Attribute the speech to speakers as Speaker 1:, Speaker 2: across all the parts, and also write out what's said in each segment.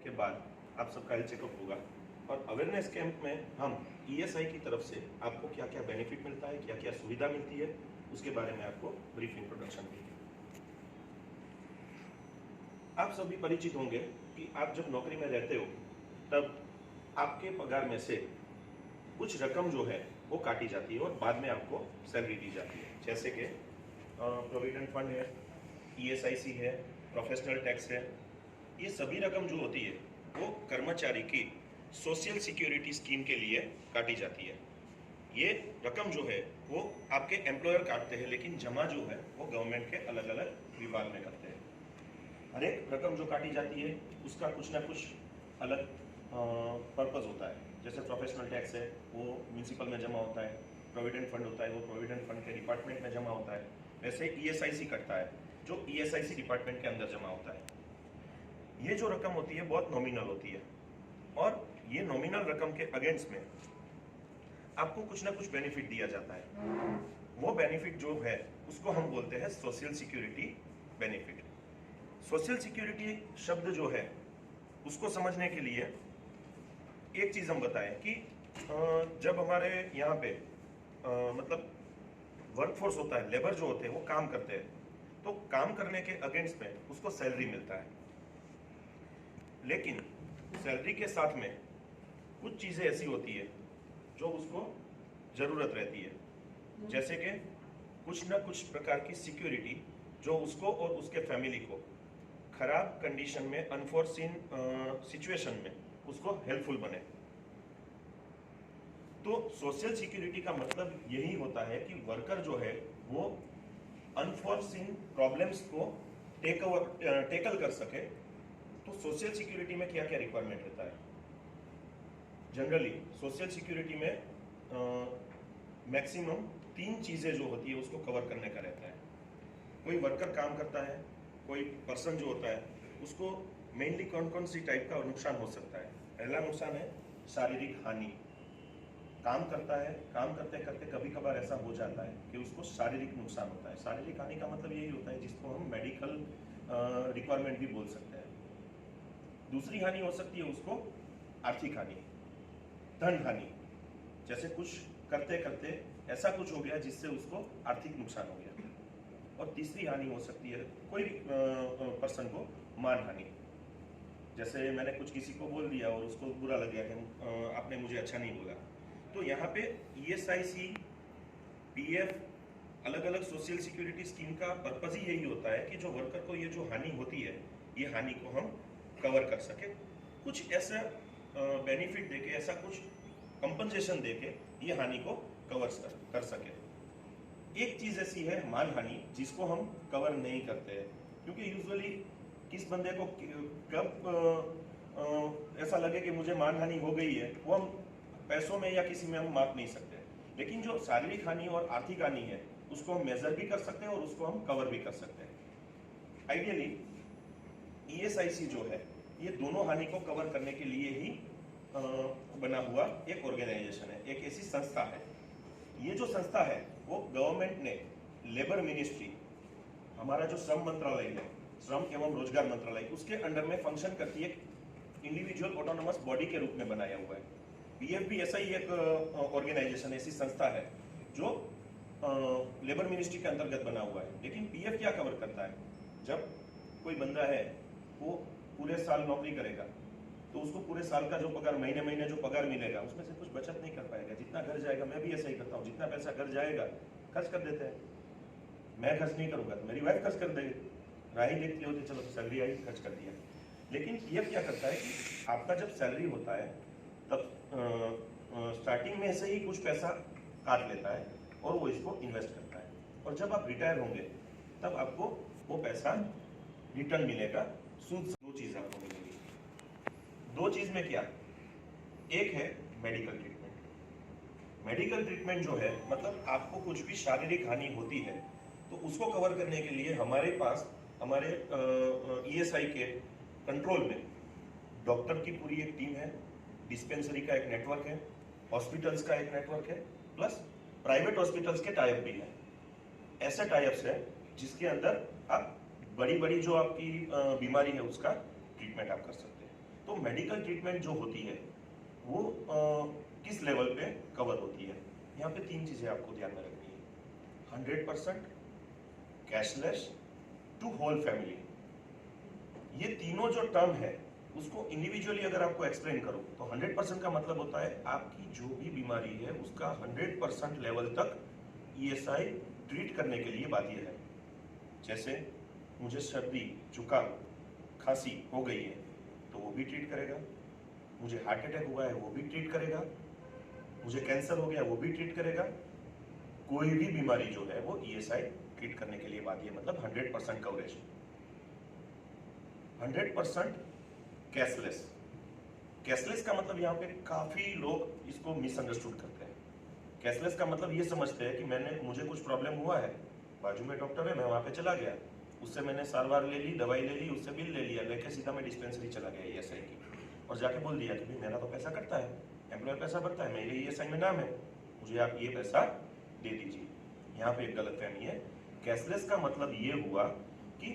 Speaker 1: के बाद आप सबका हेल्थ चेकअप होगा और अवेयरनेस कैंप में हम ईएसआई की तरफ से आपको क्या क्या बेनिफिट मिलता है, क्या क्या सुविधा मिलती है, उसके बारे में आपको ब्रीफ इंट्रोडक्शन देंगे। आप सभी परिचित होंगे कि आप जब नौकरी में रहते हो तब आपके पगार में से कुछ रकम जो है वो काटी जाती है और बाद में आपको सैलरी दी जाती है, जैसे कि प्रोविडेंट फंड है, ईएसआईसी है, प्रोफेशनल टैक्स है। ये सभी रकम जो होती है वो कर्मचारी की सोशल सिक्योरिटी स्कीम के लिए काटी जाती है। ये रकम जो है वो आपके एम्प्लॉयर काटते हैं, लेकिन जमा जो है वो गवर्नमेंट के अलग अलग विभाग में करते हैं। हर एक रकम जो काटी जाती है उसका कुछ ना कुछ अलग पर्पज़ होता है। जैसे प्रोफेशनल टैक्स है वो म्यूनसिपल में जमा होता है, प्रोविडेंट फंड होता है वो प्रोविडेंट फंड के डिपार्टमेंट में जमा होता है। वैसे ईएसआईसी कटता है जो ईएसआईसी डिपार्टमेंट के अंदर जमा होता है। ये जो रकम होती है बहुत नॉमिनल होती है और ये नॉमिनल रकम के अगेंस्ट में आपको कुछ ना कुछ बेनिफिट दिया जाता है। वो बेनिफिट जो है उसको हम बोलते हैं social security benefit. Social security शब्द जो है उसको समझने के लिए एक चीज हम बताएं कि जब हमारे यहाँ पे मतलब वर्कफोर्स होता है, लेबर जो होते हैं वो काम करते हैं, तो काम करने के अगेंस्ट में उसको सैलरी मिलता है। लेकिन सैलरी के साथ में कुछ चीज़ें ऐसी होती है जो उसको ज़रूरत रहती है, जैसे कि कुछ ना कुछ प्रकार की सिक्योरिटी जो उसको और उसके फैमिली को खराब कंडीशन में, अनफोर्सीन सिचुएशन में उसको हेल्पफुल बने। तो सोशल सिक्योरिटी का मतलब यही होता है कि वर्कर जो है वो अनफोर्सीन प्रॉब्लम्स को टेकल कर सके। तो सोशल सिक्योरिटी में क्या क्या रिक्वायरमेंट रहता है? जनरली सोशल सिक्योरिटी में मैक्सिमम 3 चीज़ें जो होती है उसको कवर करने का रहता है। कोई वर्कर काम करता है, कोई पर्सन जो होता है उसको मेनली कौन कौन सी टाइप का नुकसान हो सकता है? पहला नुकसान है शारीरिक हानि। काम करता है, काम करते करते कभी कभार ऐसा हो जाता है कि उसको शारीरिक नुकसान होता है। शारीरिक हानि का मतलब यही होता है जिसको हम मेडिकल रिक्वायरमेंट भी बोल सकते हैं। दूसरी हानि हो सकती है उसको आर्थिक हानि, धन हानि, जैसे कुछ करते करते ऐसा कुछ हो गया जिससे उसको आर्थिक नुकसान हो गया। और तीसरी हानि हो सकती है कोई पर्सन को मान हानि, जैसे मैंने कुछ किसी को बोल दिया और उसको बुरा लग गया कि आपने मुझे अच्छा नहीं बोला। तो यहाँ पे ईएसआईसी, पीएफ, अलग अलग सोशल सिक्योरिटी स्कीम का पर्पज ही यही होता है कि जो वर्कर को ये जो हानि होती है ये हानि को हम कवर कर सके, कुछ ऐसा बेनिफिट देके, ऐसा कुछ कंपनसेशन देके ये हानि को कवर कर सके। एक चीज ऐसी है मान हानि जिसको हम कवर नहीं करते हैं, क्योंकि यूजुअली किस बंदे को कब ऐसा लगे कि मुझे मान हानि हो गई है वो हम पैसों में या किसी में हम माप नहीं सकते। लेकिन जो शारीरिक हानि और आर्थिक हानि है उसको हम मेजर भी कर सकते हैं और उसको हम कवर भी कर सकते हैं। आइडियली ईएसआईसी जो है ये दोनों हानि को कवर करने के लिए ही बना हुआ एक ऑर्गेनाइजेशन है, एक ऐसी संस्था है। ये जो संस्था है वो गवर्नमेंट ने लेबर मिनिस्ट्री, हमारा जो श्रम मंत्रालय है, श्रम एवं रोजगार मंत्रालय, उसके अंडर में फंक्शन करती है, इंडिविजुअल ऑटोनोमस बॉडी के रूप में बनाया हुआ है। पीएफ भी ऐसा ही एक ऑर्गेनाइजेशन, ऐसी संस्था है जो लेबर मिनिस्ट्री के अंतर्गत बना हुआ है। लेकिन पीएफ क्या कवर करता है? जब कोई बंदा है वो पूरे साल नौकरी करेगा तो उसको पूरे साल का जो पगार, महीने महीने जो पगार मिलेगा उसमें से कुछ बचत नहीं कर पाएगा। जितना घर जाएगा, मैं भी ऐसा ही करता हूँ, जितना पैसा घर जाएगा खर्च कर देते हैं। मैं खर्च नहीं करूंगा तो मेरी वाइफ खर्च कर देगी, राही देखती होती चलो सैलरी आई खर्च कर दिया। लेकिन ये क्या करता है कि आपका जब सैलरी होता है तब स्टार्टिंग में से ही कुछ पैसा काट लेता है और वो इसको इन्वेस्ट करता है, और जब आप रिटायर होंगे तब आपको वो पैसा रिटर्न मिलेगा, सूद। 2 चीज आपको मिलेगी। 2 चीज में क्या? एक है मेडिकल ट्रीटमेंट। मेडिकल ट्रीटमेंट जो है मतलब आपको कुछ भी शारीरिक हानि होती है तो उसको कवर करने के लिए हमारे पास, हमारे ईएसआई के कंट्रोल में डॉक्टर की पूरी एक टीम है, डिस्पेंसरी का एक नेटवर्क है, हॉस्पिटल्स का एक नेटवर्क है, प्लस प्राइवेट हॉस्पिटल्स के टाइप भी है। ऐसे टाइप्स है जिसके अंदर आप बड़ी बड़ी जो आपकी बीमारी है उसका ट्रीटमेंट आप कर सकते हैं। तो मेडिकल ट्रीटमेंट जो होती है वो किस लेवल पे कवर होती है, यहाँ पे 3 चीजें आपको ध्यान में रखनी है। 100% कैशलेस टू होल फैमिली, ये तीनों जो टर्म है उसको इंडिविजुअली अगर आपको एक्सप्लेन करो तो 100% का मतलब होता है आपकी जो भी बीमारी है उसका 100% लेवल तक ईएसआई ट्रीट करने के लिए बाध्य है। जैसे मुझे सर्दी, जुकाम, खांसी हो गई है तो वो भी ट्रीट करेगा, मुझे हार्ट अटैक हुआ है वो भी ट्रीट करेगा, मुझे कैंसर हो गया वो भी ट्रीट करेगा। कोई भी बीमारी जो है वो ईएसआई ट्रीट करने के लिए बाध्य है, मतलब 100% कवरेज। 100% कैशलेस। कैशलेस का मतलब यहाँ पे काफी लोग इसको मिसअंडरस्टूड करते हैं। कैशलेस का मतलब ये समझते हैं कि मुझे कुछ प्रॉब्लम हुआ है, बाजू में डॉक्टर है, मैं वहां पे चला गया, उससे मैंने सारवार ले ली, दवाई ले ली, उससे बिल ले लिया, लेके सीधा मैं डिस्पेंसरी चला गया ईएसआई की, और जाके बोल दिया कि भाई मेरा तो पैसा कटता है, एम्प्लॉयर पैसा भरता है, मेरे ईएसआई में नाम है, मुझे आप ये पैसा दे दीजिए। यहाँ पे एक गलतफहमी है। कैशलेस का मतलब ये हुआ कि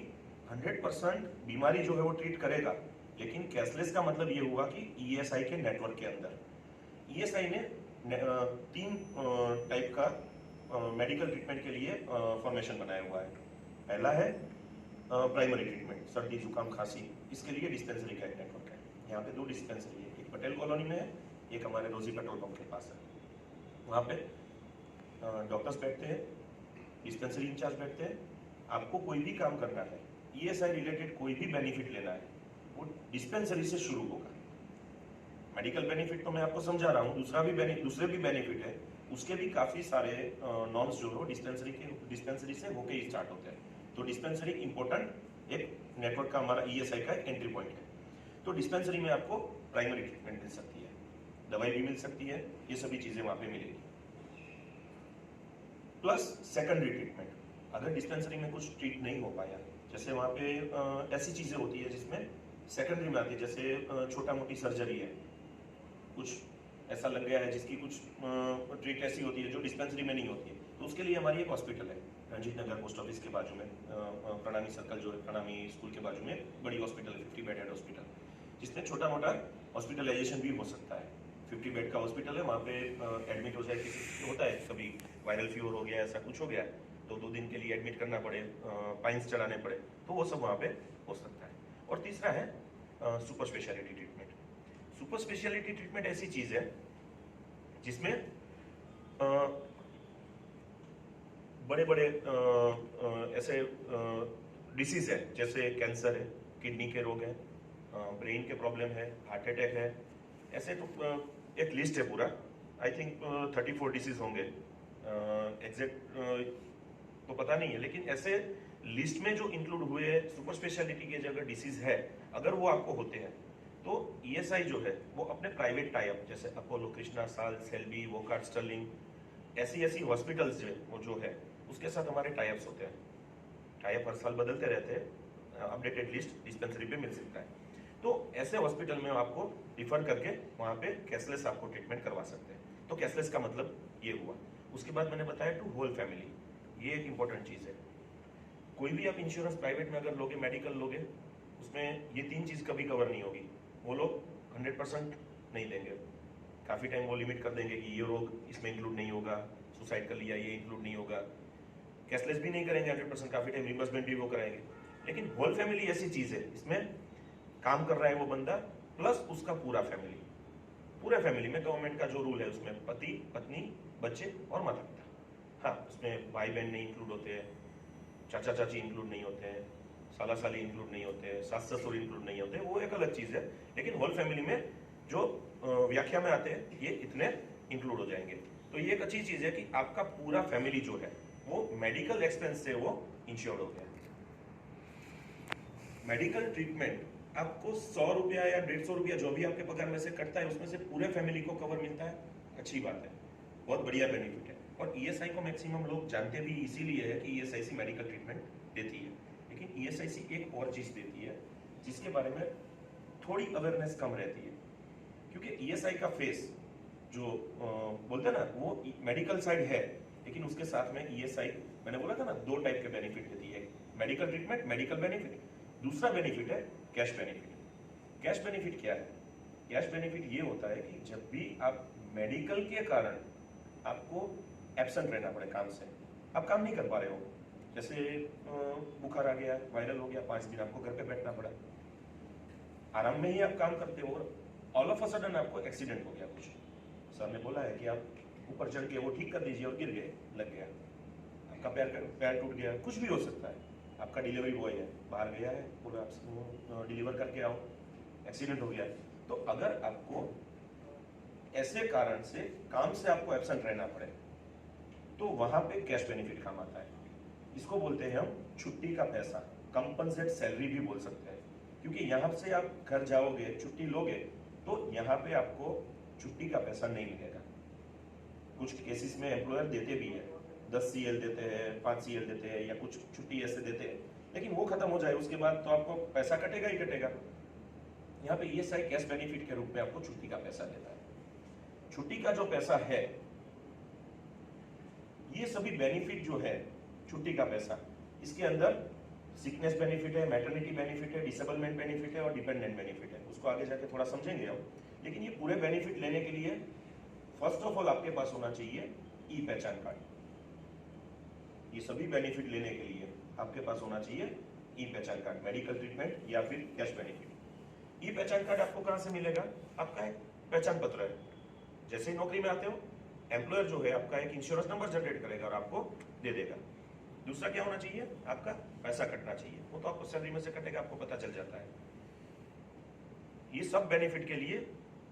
Speaker 1: 100% बीमारी जो है वो ट्रीट करेगा, लेकिन कैशलेस का मतलब ये हुआ कि ईएसआई के नेटवर्क के अंदर ईएसआई ने 3 टाइप का मेडिकल ट्रीटमेंट के लिए फॉर्मेशन बनाया हुआ है। पहला है प्राइमरी ट्रीटमेंट, सर्दी, जुकाम, खांसी, इसके लिए डिस्पेंसरी का एक नेटवर्क है। यहाँ पे 2 डिस्पेंसरी है, एक पटेल कॉलोनी में है, एक हमारे रोजी पेट्रोल पंप के पास है। वहाँ पे डॉक्टर्स बैठते हैं, डिस्पेंसरी इंचार्ज बैठते हैं। आपको कोई भी काम करना है, ईएसआई रिलेटेड कोई भी बेनिफिट लेना है, वो डिस्पेंसरी से शुरू होगा। मेडिकल बेनिफिट तो मैं आपको समझा रहा हूँ, दूसरे भी बेनिफिट है, उसके भी काफी सारे नॉर्म्स जो है वो डिस्पेंसरी से होके ही स्टार्ट होते हैं। तो डिस्पेंसरी इंपॉर्टेंट एक नेटवर्क का हमारा ईएसआई का एक एंट्री पॉइंट है। तो डिस्पेंसरी में आपको प्राइमरी ट्रीटमेंट मिल सकती है, दवाई भी मिल सकती है, ये सभी चीजें वहां पे मिलेगी। प्लस सेकेंडरी ट्रीटमेंट, अगर डिस्पेंसरी में कुछ ट्रीट नहीं हो पाया, जैसे वहां पे ऐसी चीजें होती है जिसमें सेकेंडरी में आती है, जैसे छोटा मोटी सर्जरी है, कुछ ऐसा लग गया है जिसकी कुछ ट्रीट ऐसी होती है जो डिस्पेंसरी में नहीं होती है, तो उसके लिए हमारी एक हॉस्पिटल है रंजीत नगर पोस्ट ऑफिस के बाजू में, प्रणामी सर्कल जो है, प्रणामी स्कूल के बाजू में बड़ी हॉस्पिटल है, 50 बेड हॉस्पिटल, जिसमें छोटा मोटा हॉस्पिटलाइजेशन भी हो सकता है। 50 बेड का हॉस्पिटल है, वहाँ पे एडमिट हो जाए, किसी होता है कभी वायरल फीवर हो गया, ऐसा कुछ हो गया तो 2 दिन के लिए एडमिट करना पड़े, पाइंस चढ़ाने पड़े, तो वो सब वहाँ पे हो सकता है। और तीसरा है super speciality treatment. Super speciality treatment ऐसी चीज है जिसमें बड़े बड़े ऐसे डिसीज है, जैसे कैंसर है, किडनी के रोग है, ब्रेन के प्रॉब्लम है, हार्ट अटैक है, ऐसे तो एक लिस्ट है पूरा, आई थिंक 34 डिसीज होंगे, एग्जैक्ट तो पता नहीं है, लेकिन ऐसे लिस्ट में जो इंक्लूड हुए सुपर स्पेशलिटी के जगह डिसीज है, अगर वो आपको होते हैं तो ईएसआई जो है वो अपने प्राइवेट टाइप, जैसे अपोलो, कृष्णा, साल, सेल्बी, वोकार्ड, स्टर्लिंग, ऐसी हॉस्पिटल्स जो है उसके साथ हमारे टाइप्स होते हैं। टाइप हर साल बदलते रहते हैं, अपडेटेड लिस्ट डिस्पेंसरी पे मिल सकता है। तो ऐसे हॉस्पिटल में आपको रिफर करके वहाँ पे कैशलेस आपको ट्रीटमेंट करवा सकते हैं। तो कैशलेस का मतलब ये हुआ। उसके बाद मैंने बताया टू होल फैमिली, ये एक इंपॉर्टेंट चीज है। कोई भी आप इंश्योरेंस प्राइवेट में अगर लोगे, मेडिकल लोगे, उसमें ये 3 चीज कभी कवर नहीं होगी। वो लोग 100% नहीं देंगे, काफी टाइम वो लिमिट कर देंगे कि ये रोग इसमें इंक्लूड नहीं होगा, सुसाइड कर लिया ये इंक्लूड नहीं होगा। कैशलेस भी नहीं करेंगे 100%, काफी टाइम रिम्बर्समेंट भी वो कराएंगे। लेकिन होल फैमिली ऐसी चीज है, इसमें काम कर रहा है वो बंदा प्लस उसका पूरा फैमिली। पूरे फैमिली में गवर्नमेंट का जो रूल है उसमें पति, पत्नी, बच्चे और माता पिता। हाँ, उसमें भाई बहन नहीं इंक्लूड होते हैं, चाचा चाची इंक्लूड नहीं होते हैं, साला साली इंक्लूड नहीं होते हैं, सास ससुर इंक्लूड नहीं होते हैं, वो एक अलग चीज है। लेकिन होल फैमिली में जो व्याख्या में आते हैं ये इतने इंक्लूड हो जाएंगे। तो ये एक अच्छी चीज है कि आपका पूरा फैमिली जो है वो मेडिकल एक्सपेंस से वो इंश्योर्ड हो गया। मेडिकल ट्रीटमेंट आपको 100 रुपया या 150 रुपया जो भी आपके पगार में से कटता है उसमें से पूरे फैमिली को कवर मिलता है, अच्छी बात है, बहुत बढ़िया बेनिफिट है। और ईएसआई को मैक्सिमम लोग जानते भी इसीलिए है कि ईएसआईसी मेडिकल ट्रीटमेंट देती है। लेकिन ईएसआईसी एक और चीज देती है जिसके बारे में थोड़ी अवेयरनेस कम रहती है, क्योंकि ईएसआई का फेस जो बोलते हैं ना वो मेडिकल साइड है, लेकिन उसके साथ में ईएसआई, मैंने बोला था ना 2 टाइप के बेनिफिट देती है, मेडिकल ट्रीटमेंट, मेडिकल बेनिफिट, दूसरा बेनिफिट है कैश बेनिफिट। कैश बेनिफिट क्या है? कैश बेनिफिट ये होता है कि जब भी आप मेडिकल के कारण आपको एब्सेंट रहना पड़े काम से, आप काम नहीं कर पा रहे हो, जैसे बुखार आ गया, वायरल हो गया, 5 दिन आपको घर पे बैठना पड़ा, आराम में ही आप काम करते हो और ऑल ऑफ अ सडन आपको एक्सीडेंट हो गया, कुछ सर ने बोला है कि आप ऊपर चढ़ के वो ठीक कर दीजिए और गिर गए, लग गया, आपका पैर टूट गया, कुछ भी हो सकता है। आपका डिलीवरी बॉय है, बाहर गया है, बोला आप डिलीवर करके आओ, एक्सीडेंट हो गया। तो अगर आपको ऐसे कारण से काम से आपको एब्सेंट रहना पड़े तो वहां पे कैश बेनिफिट काम आता है। इसको बोलते हैं हम छुट्टी का पैसा, कंपनसेट सैलरी भी बोल सकते हैं, क्योंकि यहाँ से आप घर जाओगे, छुट्टी लोगे तो यहाँ पे आपको छुट्टी का पैसा नहीं मिलेगा। कुछ केसेस में एम्प्लॉयर देते भी है, 10 CL देते हैं, 5 CL देते हैं, या कुछ छुट्टी ऐसे देते हैं, लेकिन वो खत्म हो जाए उसके बाद तो आपको पैसा कटेगा ही कटेगा। यहाँ पे ESI कैश बेनिफिट के रूप में आपको छुट्टी का पैसा देता है। छुट्टी का जो पैसा है, ये सभी बेनिफिट जो है छुट्टी का पैसा, इसके अंदर सिकनेस बेनिफिट है, मैटरनिटी बेनिफिट है, डिसेबलमेंट बेनिफिट है और डिपेंडेंट बेनिफिट है। उसको आगे जाके थोड़ा समझेंगे हम, लेकिन ये पूरे बेनिफिट लेने के लिए फर्स्ट ऑफ ऑल आपके पास होना चाहिए ई पहचान कार्ड। ये सभी बेनिफिट लेने के लिए आपके पास होना चाहिए ई पहचान कार्ड, मेडिकल ट्रीटमेंट या फिर कैश बेनिफिट। ई पहचान कार्ड आपको कहां से मिलेगा? आपका एक पहचान पत्र है, जैसे ही नौकरी में आते हो एम्प्लॉयर जो है आपका एक इंश्योरेंस नंबर जनरेट करेगा और आपको दे देगा। दूसरा क्या होना चाहिए? आपका पैसा कटना चाहिए, वो तो आपको सैलरी में से कटेगा, आपको पता चल जाता है। ये सब बेनिफिट के लिए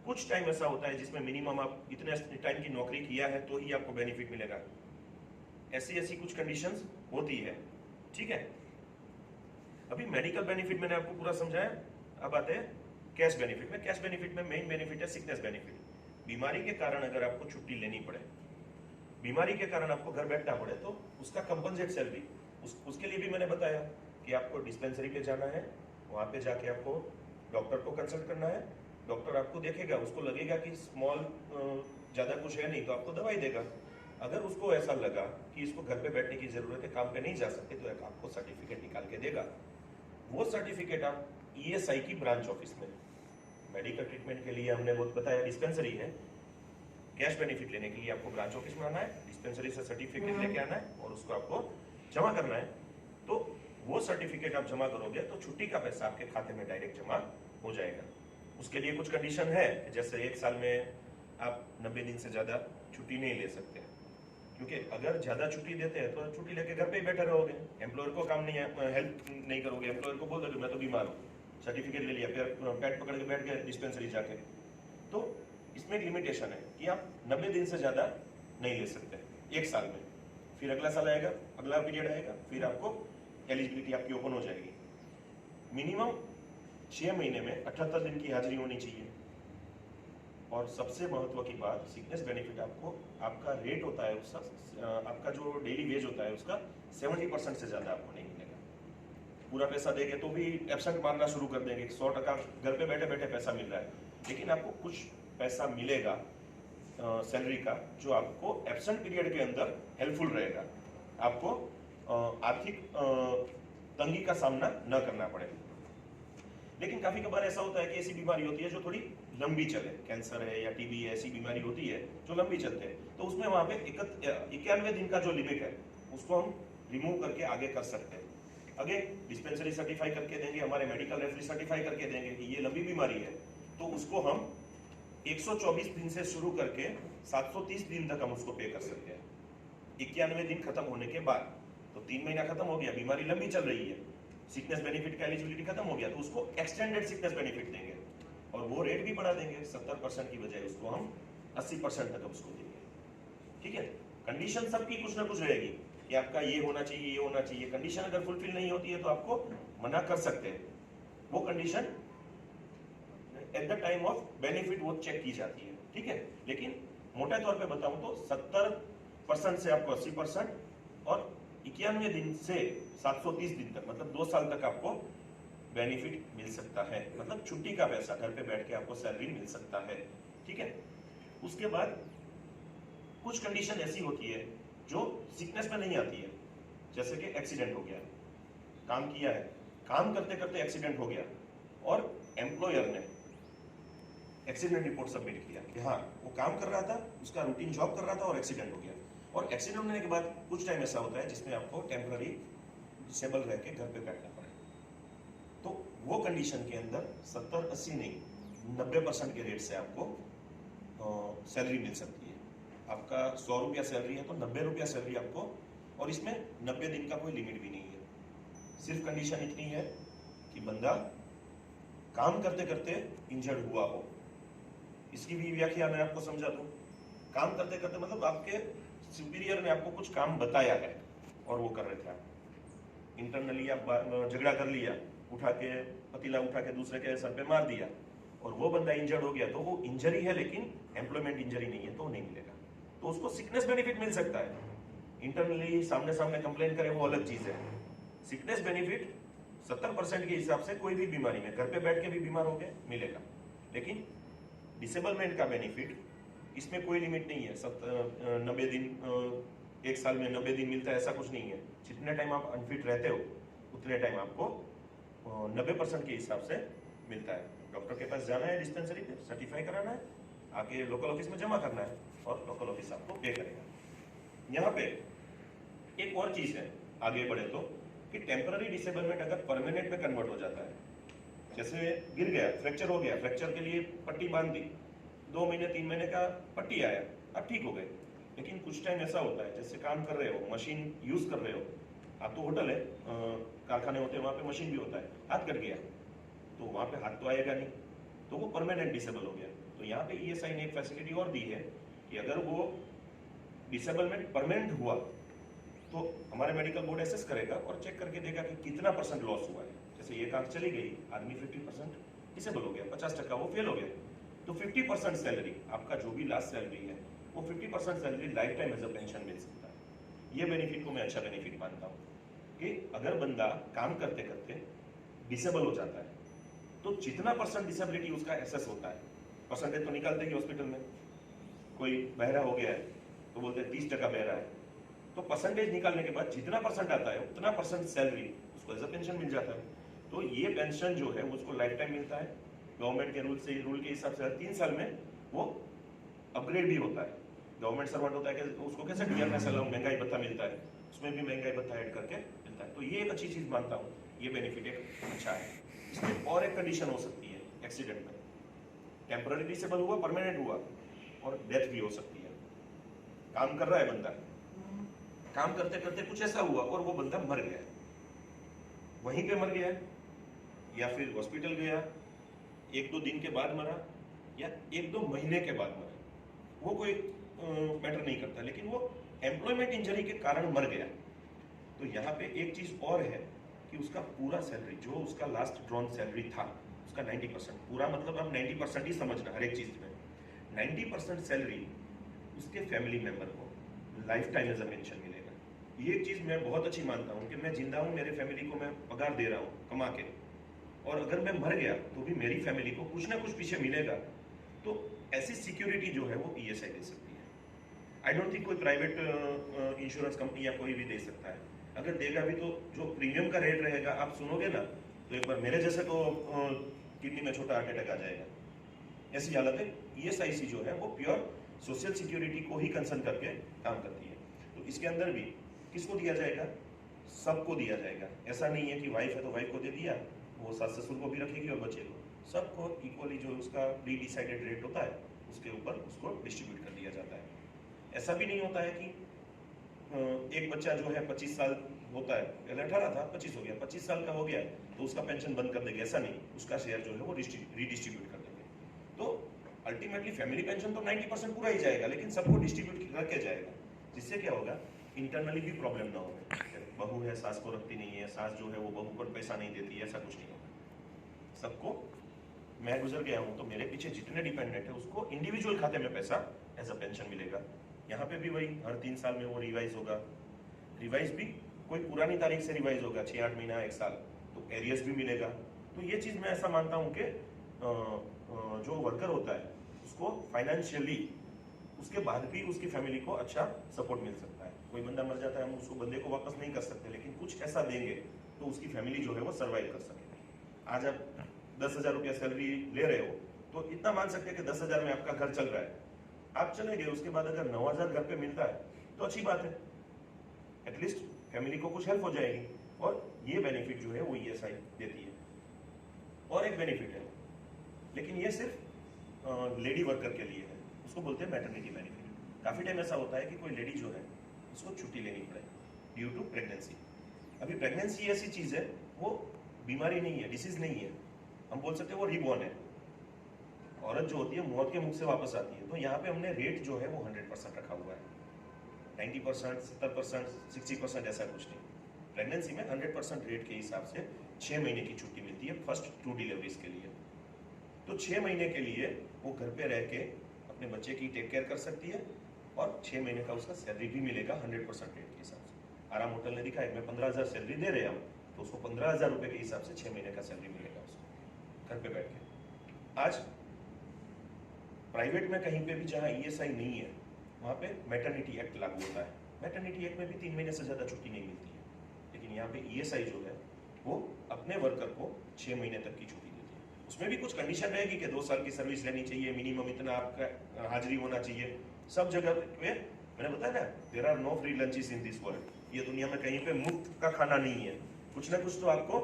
Speaker 1: कुछ टाइम ऐसा होता है जिसमें मिनिमम आप इतने टाइम की नौकरी किया है तो ही आपको बेनिफिट मिलेगा, ऐसी कुछ कंडीशंस होती है, ठीक है। अभी मेडिकल बेनिफिट मैंने आपको पूरा समझाया, अब आते हैं कैश बेनिफिट में। कैश बेनिफिट में मेन बेनिफिट है सिकनेस बेनिफिट। बीमारी के कारण अगर आपको छुट्टी लेनी पड़े, बीमारी के कारण आपको घर बैठना पड़े, तो उसका कंपनसेट सैलरी, उसके लिए भी मैंने बताया कि आपको डिस्पेंसरी पे जाना है, वहां पे जाके आपको डॉक्टर को कंसल्ट करना है, डॉक्टर आपको देखेगा, उसको लगेगा कि स्मॉल ज्यादा कुछ है नहीं तो आपको दवाई देगा। अगर उसको ऐसा लगा कि इसको घर पे बैठने की जरूरत है, काम पे नहीं जा सकते, तो एक आपको सर्टिफिकेट निकाल के देगा। वो सर्टिफिकेट आप ESI की ब्रांच ऑफिस में, मेडिकल ट्रीटमेंट के लिए हमने बहुत बताया डिस्पेंसरी है, कैश बेनिफिट लेने के लिए आपको ब्रांच ऑफिस में आना है, डिस्पेंसरी से सर्टिफिकेट लेके आना है और उसको आपको जमा करना है। तो वो सर्टिफिकेट आप जमा करोगे तो छुट्टी का पैसा आपके खाते में डायरेक्ट जमा हो जाएगा। उसके लिए कुछ कंडीशन है, जैसे 1 साल में आप 90 दिन से ज्यादा छुट्टी नहीं ले सकते, क्योंकि अगर ज्यादा छुट्टी देते हैं तो छुट्टी लेके घर पे ही बैठे रहोगे, एम्प्लॉयर को काम नहीं है, हेल्प नहीं करोगे, एम्प्लॉयर को बोल दोगे मैं तो बीमार हूँ, सर्टिफिकेट ले लिया, फिर पैड पकड़ के बैठ गए डिस्पेंसरी जाके। तो इसमें एक लिमिटेशन है कि आप 90 दिन से ज्यादा नहीं ले सकते 1 साल में, फिर अगला साल आएगा, अगला पीरियड आएगा, फिर आपको एलिजिबिलिटी आपकी ओपन हो जाएगी। मिनिमम 6 महीने में 78 दिन की हाजिरी होनी चाहिए। और सबसे महत्व की बात, सिकनेस बेनिफिट आपको, आपका रेट होता है उसका, आपका जो डेली वेज होता है उसका 70% से ज्यादा आपको नहीं मिलेगा। पूरा पैसा देंगे तो भी एब्सेंट मारना शुरू कर देंगे, 100% घर पे बैठे बैठे पैसा मिल रहा है, लेकिन आपको कुछ पैसा मिलेगा सैलरी का जो आपको एब्सेंट पीरियड के अंदर हेल्पफुल रहेगा, आपको आर्थिक तंगी का सामना न करना पड़े। लेकिन काफी कबार ऐसा होता है कि ऐसी बीमारी होती है जो थोड़ी लंबी चले, कैंसर है या टीबी है, ऐसी बीमारी होती है जो लंबी चलते हैं, तो उसमें वहां पे 91 दिन का जो लिमिट है उसको हम रिमूव करके आगे कर सकते हैं। आगे डिस्पेंसरी सर्टिफाई करके देंगे, हमारे मेडिकल रेफरी सर्टिफाई करके देंगे कि ये लंबी बीमारी है, तो उसको हम 124 दिन से शुरू करके 730 दिन तक हम उसको पे कर सकते हैं। 91 दिन खत्म होने के बाद, तो 3 महीना खत्म हो गया, बीमारी लंबी चल रही है, सिकनेस बेनिफिट का एलिजिबिलिटी खत्म हो गया, तो उसको एक्सटेंडेड सिकनेस बेनिफिट देंगे और वो रेट भी बढ़ा देंगे, 70% की बजाय उसको हम 80% तक उसको देंगे, ठीक है। कंडीशन सबकी कुछ ना कुछ रहेगी कि आपका ये होना चाहिए, ये होना चाहिए। कंडीशन अगर फुलफिल नहीं होती है तो आपको मना कर सकते हैं। वो condition at the time of benefit वो चेक की जाती है, ठीक है। लेकिन मोटे तौर पे बताऊं तो 70% से आपको 80% और 91 दिन से 730 दिन तक, मतलब 2 साल तक आपको बेनिफिट मिल सकता है, मतलब छुट्टी का पैसा घर पे बैठ के आपको सैलरी मिल सकता है, ठीक है। उसके बाद कुछ कंडीशन ऐसी होती है जो सिकनेस में नहीं आती है, जैसे कि एक्सीडेंट हो गया, काम किया है, काम करते करते एक्सीडेंट हो गया और एम्प्लॉयर ने एक्सीडेंट रिपोर्ट सबमिट किया कि हाँ वो काम कर रहा था, उसका रूटीन जॉब कर रहा था और एक्सीडेंट हो गया, और एक्सीडेंट होने के बाद कुछ टाइम ऐसा होता है जिसमें आपको टेम्पररी डिसेबल रह के घर पे बैठना पड़े, तो वो कंडीशन के अंदर 70-80 नहीं 90% के रेट से आपको सैलरी मिल सकती है। आपका 100 रुपया सैलरी है तो 90 रुपया सैलरी आपको, और इसमें 90 दिन का कोई लिमिट भी नहीं है। सिर्फ कंडीशन इतनी है कि बंदा काम करते करते इंजर्ड हुआ हो। इसकी भी व्याख्या मैं आपको समझा दूं। काम करते करते मतलब आपके सुपीरियर ने आपको कुछ काम बताया है और वो कर रहे थे आप। इंटरनली आप झगड़ा कर लिया, उठा के पतीला उठा के दूसरे के सर पे मार दिया और वो बंदा इंजर्ड हो गया, तो वो इंजरी है लेकिन एम्प्लॉयमेंट इंजरी नहीं है, तो नहीं मिलेगा। तो उसको सिकनेस बेनिफिट मिल सकता है। इंटरनली सामने सामने कंप्लेन करे वो अलग चीज है। सिकनेस बेनिफिट 70% के हिसाब से कोई भी बीमारी में घर पे बैठ के भी बीमार हो गए मिलेगा, लेकिन डिसेबलमेंट का बेनिफिट इसमें कोई लिमिट नहीं है। 90 दिन, एक साल में 90 दिन मिलता है ऐसा कुछ नहीं है। जितने टाइम आप अनफिट रहते हो उतने टाइम आपको 90% के हिसाब से मिलता है। डॉक्टर के पास जाना है, डिस्पेंसरी पे सर्टिफाई कराना है, आके लोकल ऑफिस में जमा करना है और लोकल ऑफिस आपको पे करेगा। यहाँ पे एक और चीज है, आगे बढ़े तो, कि टेम्पररी डिसेबलमेंट अगर परमानेंट में कन्वर्ट हो जाता है, जैसे गिर गया, फ्रैक्चर हो गया, फ्रैक्चर के लिए पट्टी बांध दी, 2 महीने 3 महीने का पट्टी आया, अब ठीक हो गए। लेकिन कुछ टाइम ऐसा होता है, जैसे काम कर रहे हो, मशीन यूज कर रहे हो, आप तो होटल है, कारखाने होते हैं, वहां पे मशीन भी होता है, हाथ कट गया तो वहां पे हाथ तो आएगा नहीं, तो वो परमानेंट डिसेबल हो गया। तो यहाँ पे ईएसआई ने एक फैसिलिटी और दी है कि अगर वो डिसेबलमेंट परमानेंट हुआ तो हमारे मेडिकल बोर्ड एसेस करेगा और चेक करके देगा कि कितना % लॉस हुआ है। जैसे एक आंख चली गई, आदमी 50% डिसेबल हो गया, 50% वो फेल हो गया, तो 50% सैलरी, आपका जो भी लास्ट सैलरी है वो 50% salary life time as a pension मिल सकता है। ये बेनिफिट को मैं अच्छा बेनिफिट मानता हूँ कि अगर बंदा काम करते करते डिसेबल हो जाता है तो जितना % डिसेबिलिटी उसका एसेस होता है, परसेंटेज तो निकालते ही हॉस्पिटल में, कोई बहरा हो गया है तो बोलते हैं 30% बहरा है, तो परसेंटेज निकालने के बाद जितना % आता है उतना % सैलरी उसको एज अ पेंशन मिल जाता है। तो ये पेंशन जो है उसको लाइफ टाइम मिलता है। गवर्नमेंट के रूल के हिसाब से हर 3 साल में वो अपग्रेड भी होता है। गवर्नमेंट सर्वेंट होता है कि उसको कैसे डीएमएस अलाउंस महंगाई भत्ता मिलता है, उसमें भी महंगाई भत्ता ऐड करके मिलता है। तो ये एक अच्छी चीज मानता हूँ, ये बेनिफिट एक अच्छा है। इसमें और एक कंडीशन हो सकती है एक्सीडेंट में, टेम्पररी डिसेबल हुआ, परमानेंट हुआ और डेथ भी हो सकती है। काम कर रहा है बंदा, काम करते करते कुछ ऐसा हुआ और वो बंदा मर गया, वहीं पे मर गया या फिर हॉस्पिटल गया, 1-2 दिन के बाद मरा या 1-2 महीने के बाद मरा, वो कोई मैटर नहीं करता, लेकिन वो एम्प्लॉयमेंट इंजरी के कारण मर गया। तो यहाँ पे एक चीज और है कि उसका पूरा सैलरी, जो उसका लास्ट ड्रॉन सैलरी था उसका 90%, पूरा मतलब आप 90% ही समझना, हर एक चीज में 90% सैलरी उसके फैमिली मेंबर को life time as a pension मिलेगा। ये एक चीज मैं बहुत अच्छी मानता हूँ कि मैं जिंदा हूँ, मेरे फैमिली को मैं पगार दे रहा हूँ कमा के, और अगर मैं मर गया तो भी मेरी फैमिली को कुछ ना कुछ पीछे मिलेगा। तो ऐसी सिक्योरिटी जो है वो ईएसआई दे सकती है। आई डोंट थिंक कोई प्राइवेट इंश्योरेंस कंपनी या कोई भी दे सकता है। अगर देगा भी तो जो प्रीमियम का रेट रहेगा, आप सुनोगे ना तो एक बार मेरे जैसे को किडनी में छोटा हार्ट अटैक आ जाएगा, ऐसी हालत है। ईएसआईसी जो है वो प्योर सोशल सिक्योरिटी को ही कंसर्न करके काम करती है। तो इसके अंदर भी किसको दिया जाएगा? सबको दिया जाएगा। ऐसा नहीं है कि वाइफ है तो वाइफ को दे दिया, वो सास ससुर को भी रखेगी और बच्चे को, सबको इक्वली जो उसका प्री डिसाइडेड रेट होता है उसके ऊपर उसको डिस्ट्रीब्यूट कर दिया जाता है। ऐसा भी नहीं होता है कि एक बच्चा जो है 25 साल होता है, पहले 18 था 25 हो गया, 25 साल का हो गया तो उसका पेंशन बंद कर देंगे, ऐसा नहीं, उसका शेयर जो है वो रीडिस्ट्रीब्यूट कर देंगे। तो अल्टीमेटली फैमिली पेंशन तो 90% पूरा ही जाएगा, लेकिन सबको डिस्ट्रीब्यूट करके जाएगा, जिससे क्या होगा, इंटरनली भी प्रॉब्लम ना हो। बहू है सास को रखती नहीं है, सास जो है वो बहू को पैसा नहीं देती, ऐसा कुछ नहीं होगा। सबको, मैं गुजर गया हूँ तो मेरे पीछे जितने डिपेंडेंट है उसको इंडिविजुअल खाते में पैसा एज अ पेंशन मिलेगा। यहाँ पे भी वही हर 3 साल में वो रिवाइज होगा, रिवाइज भी कोई पुरानी तारीख से रिवाइज होगा, 6-8 महीना 1 साल, तो एरियर्स भी मिलेगा। तो ये चीज मैं ऐसा मानता हूँ कि जो वर्कर होता है उसको फाइनेंशियली उसके बाद भी उसकी फैमिली को अच्छा सपोर्ट मिल सकता है। कोई बंदा मर जाता है, हम उसको बंदे को वापस नहीं कर सकते, लेकिन कुछ ऐसा देंगे तो उसकी फैमिली जो है वो सर्वाइव कर सके। आज आप 10,000 रुपया सैलरी ले रहे हो तो इतना मान सकते हैं कि 10,000 में आपका घर चल रहा है। आप चले गए, उसके बाद अगर 9,000 घर पे मिलता है तो अच्छी बात है, एटलीस्ट फैमिली को कुछ हेल्प हो जाएगी। और ये बेनिफिट जो है वो ईएसआई देती है। और एक बेनिफिट है, लेकिन ये सिर्फ लेडी वर्कर के लिए है, उसको बोलते हैं मैटरनिटी बेनिफिट। काफी टाइम ऐसा होता है कि कोई लेडी जो है उसको छुट्टी लेनी पड़े ड्यू टू प्रेगनेंसी। अभी प्रेगनेंसी ऐसी चीज है, वो बीमारी नहीं है, डिसीज नहीं है, हम बोल सकते हैं वो रिबॉर्न है। औरत जो होती है मौत के मुख से वापस आती है। तो यहाँ पे हमने रेट जो है वो 100% रखा हुआ है, 90%, 70%, 60% ऐसा कुछ नहीं। प्रेगनेंसी में 100% रेट के हिसाब से 6 महीने की छुट्टी मिलती है फर्स्ट 2 डिलीवरीज के लिए। तो 6 महीने के लिए वो घर पे रह के अपने बच्चे की टेक केयर कर सकती है और 6 महीने का उसका सैलरी भी मिलेगा 100% रेट के हिसाब से। आराम होटल ने दिखाया मैं 15,000 सैलरी दे रहे हैं हम, तो उसको 15,000 रुपए के हिसाब से 6 महीने का सैलरी मिलेगा उसको घर पे बैठ के। आज प्राइवेट में कहीं पे भी जहाँ ईएसआई नहीं है वहाँ पे मैटरनिटी एक्ट लागू होता है। मैटरनिटी एक्ट में भी 3 महीने से ज्यादा छुट्टी नहीं मिलती है, लेकिन यहाँ पे ईएसआई जो है वो अपने वर्कर को 6 महीने तक की छुट्टी देती है। उसमें भी कुछ कंडीशन रहेगी कि 2 साल की सर्विस रहनी चाहिए, मिनिमम इतना आपका हाजिरी होना चाहिए। सब जगह पे मैंने बताया ना, there are no free lunches in this world. ये दुनिया में कहीं पे मुफ्त का खाना नहीं है, कुछ ना कुछ तो आपको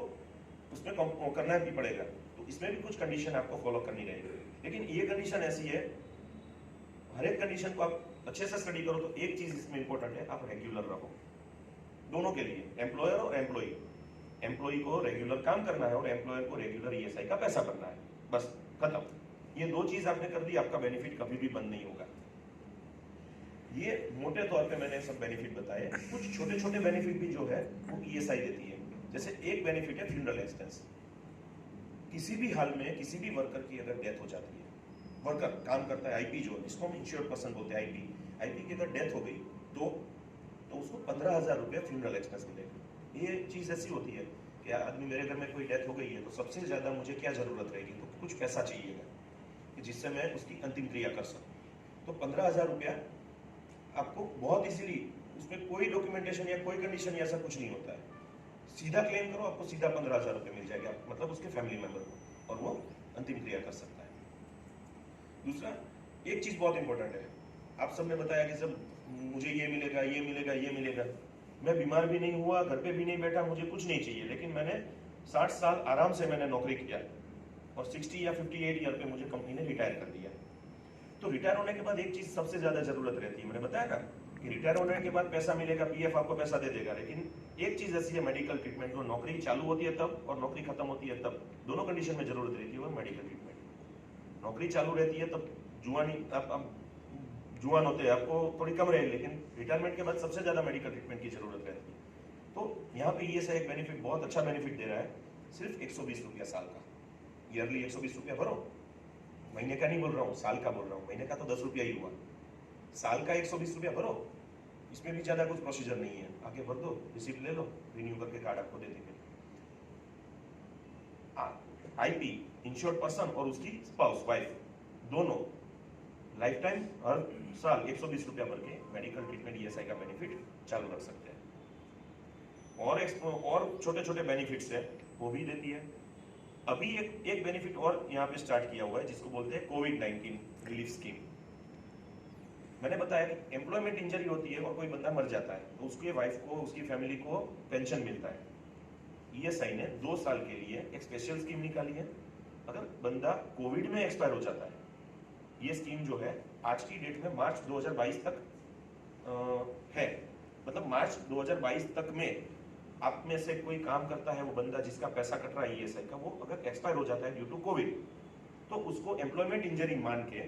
Speaker 1: उसमें करना भी पड़ेगा। तो इसमें भी कुछ कंडीशन आपको फॉलो करनी रहेगी। लेकिन ये कंडीशन ऐसी है, हर एक कंडीशन को आप अच्छे से स्टडी करो तो एक चीज इसमें इंपॉर्टेंट है, आप रेगुलर रहो दोनों के लिए, एम्प्लॉयर और एम्प्लॉई। एम्प्लॉई को रेगुलर काम करना है और एम्प्लॉयर को रेगुलर ईएसआई का पैसा भरना है, बस खत्म। ये 2 चीज आपने कर दी, आपका बेनिफिट कभी भी बंद नहीं होगा। ये मोटे तौर पे मैंने सब बेनिफिट बताए। कुछ छोटे छोटे बेनिफिट भी जो है वो ईएसआई देती है। जैसे एक बेनिफिट है फ्यूनरल एक्सपेंस। किसी भी हाल में किसी भी वर्कर की अगर डेथ हो जाती है, वर्कर काम करता है आईपी जो, जिसको हम इंश्योर्ड पर्सन बोलते हैं आईपी की अगर डेथ हो गई तो उसको 15,000 रुपया फ्यूनरल एक्सपेंस मिलेगा। ये चीज ऐसी होती है कि आदमी, मेरे घर में कोई डेथ हो गई है तो सबसे ज्यादा मुझे क्या जरूरत रहेगी, तो कुछ पैसा चाहिएगा जिससे मैं उसकी अंतिम क्रिया कर सकूं। तो 15,000 रुपया आपको बहुत इजीली, उसमें कोई डॉक्यूमेंटेशन या कोई कंडीशन या ऐसा कुछ नहीं होता है, सीधा क्लेम करो, आपको सीधा 15,000 रुपये मिल जाएगा, मतलब उसके फैमिली मेंबर को, और वो अंतिम क्रिया कर सकता है। दूसरा, एक चीज बहुत इंपॉर्टेंट है, आप सबने बताया कि सब मुझे ये मिलेगा ये मिलेगा ये मिलेगा। मैं बीमार भी नहीं हुआ, घर पे भी नहीं बैठा, मुझे कुछ नहीं चाहिए, लेकिन मैंने 60 साल आराम से मैंने नौकरी किया और 60 या 58 ईयर पे मुझे कंपनी ने रिटायर कर दिया। तो रिटायर होने के बाद एक चीज सबसे ज्यादा जरूरत रहती है, मैंने बताया ना कि रिटायर होने के बाद पैसा मिलेगा, पीएफ आपको पैसा दे देगा, लेकिन एक चीज ऐसी है मेडिकल ट्रीटमेंट, जो नौकरी चालू होती है तब और नौकरी खत्म होती है तब, दोनों कंडीशन में जरूरत रहती है वो मेडिकल ट्रीटमेंट। नौकरी चालू रहती है तब आप जुआन होते हैं, आपको थोड़ी कम रहेगी, लेकिन रिटायरमेंट के बाद सबसे ज्यादा मेडिकल ट्रीटमेंट की जरूरत रहती है। तो यहाँ पे ये एक बेनिफिट, बहुत अच्छा बेनिफिट दे रहा है, सिर्फ 120 रुपया साल का, ईयरली 120 रुपया भरो, महीने का नहीं बोल रहा हूँ, साल का बोल रहा हूँ, महीने का तो 10 रुपया ही हुआ, साल का 120 रुपया भरो, इसमें भी ज्यादा कुछ प्रोसीजर नहीं है, आगे भर दो, रिसिप्ट ले लो, रिन्यू करके कार्ड आपको दे देंगे। आईपी, इंश्योर्ड पर्सन और उसकी स्पाउस, वाइफ, दोनों लाइफ टाइम हर साल 120 रुपया भर के मेडिकल ट्रीटमेंट ईएसआई का बेनिफिट चालू रख सकते हैं। और छोटे छोटे बेनिफिट्स है वो भी देती है। अभी एक बेनिफिट और यहाँ पे स्टार्ट किया हुआ है जिसको बोलते हैं कोविड-19 रिलीफ स्कीम। मैंने बताया कि एम्प्लॉयमेंट इंजरी होती है और कोई बंदा मर जाता है तो उसके वाइफ को, उसकी फैमिली को पेंशन मिलता है। ईएसआई ने 2 साल के लिए एक स्पेशल स्कीम निकाली है। अगर बंदा कोविड में एक्सपायर हो जाता है, ये स्कीम जो है आज की डेट में मार्च 2022 तक है, मतलब मार्च 2022 तक में आप में से कोई काम करता है वो बंदा जिसका पैसा कट रहा है ईएसआई का, वो अगर एक्सपायर हो जाता है ड्यू टू कोविड, तो उसको एम्प्लॉयमेंट इंजरी मान के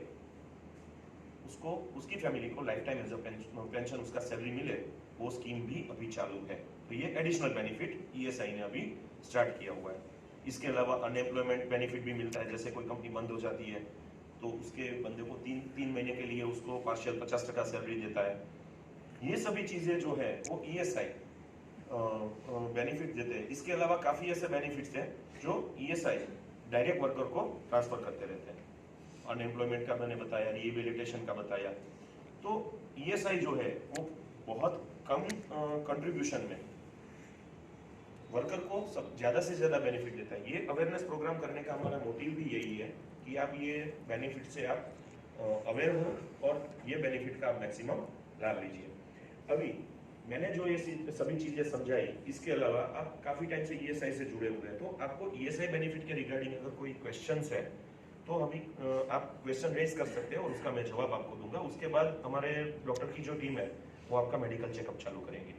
Speaker 1: उसको, उसकी फैमिली को life time as a pension उसका सैलरी मिले, वो स्कीम भी अभी चालू है। तो ये एडिशनल बेनिफिट ईएसआई ने अभी स्टार्ट किया हुआ है। इसके अलावा अनएम्प्लॉयमेंट बेनिफिट भी मिलता है, जैसे कोई कंपनी बंद हो जाती है तो उसके बंदे को 3 महीने के लिए उसको पार्शियल 50% सैलरी देता है। ये सभी चीजें जो है वो ईएसआई बेनिफिट देते हैं। इसके अलावा काफी ऐसे बेनिफिट्स हैं जो ईएसआई डायरेक्ट वर्कर को ट्रांसफर करते रहते हैं। अनएम्प्लॉयमेंट का मैंने बताया, रिहेबिलिटेशन का बताया। तो ईएसआई जो है वो बहुत कम कंट्रीब्यूशन में वर्कर को सब ज़्यादा से ज़्यादा बेनिफिट देता है। ये अवेयरनेस प्रोग्राम करने का हमारा मोटिव भी यही है कि आप ये बेनिफिट से आप अवेयर हो और ये बेनिफिट का आप मैक्सिमम लाभ लीजिए। अभी मैंने जो ये सभी चीज़ें समझाई, इसके अलावा आप काफ़ी टाइम से ईएसआई से जुड़े हुए हैं, तो आपको ईएसआई बेनिफिट के रिगार्डिंग अगर कोई क्वेश्चंस है तो अभी आप क्वेश्चन रेज कर सकते हैं और उसका मैं जवाब आपको दूंगा। उसके बाद हमारे डॉक्टर की जो टीम है वो आपका मेडिकल चेकअप चालू करेंगे।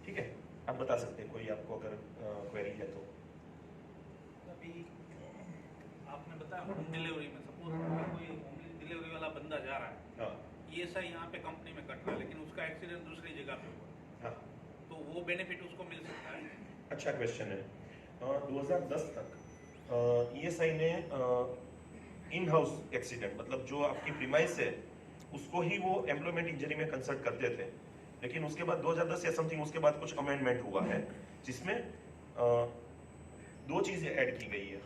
Speaker 1: ठीक है, आप बता सकते हैं कोई आपको अगर क्वेरी है तो।
Speaker 2: अभी आपने बताया होम डिलीवरी में सपोज कोई होम डिलीवरी वाला बंदा जा रहा है,
Speaker 1: हाँ
Speaker 2: ईएसआई यहाँ पे कंपनी में कट रहा है, लेकिन उसका एक्सीडेंट दूसरी जगह पे हुआ,
Speaker 1: हाँ,
Speaker 2: तो वो बेनिफिट उसको मिल सकता है?
Speaker 1: अच्छा क्वेश्चन है। 2010 तक ईएसआई ने इन हाउस एक्सीडेंट, मतलब जो आपकी प्रीमाइस है उसको ही वो एम्प्लॉयमेंट इंजरी में कंसल्ट करते थे, लेकिन उसके बाद 2010 या समथिंग उसके बाद कुछ अमेंडमेंट हुआ है जिसमें दो चीजें ऐड की गई है।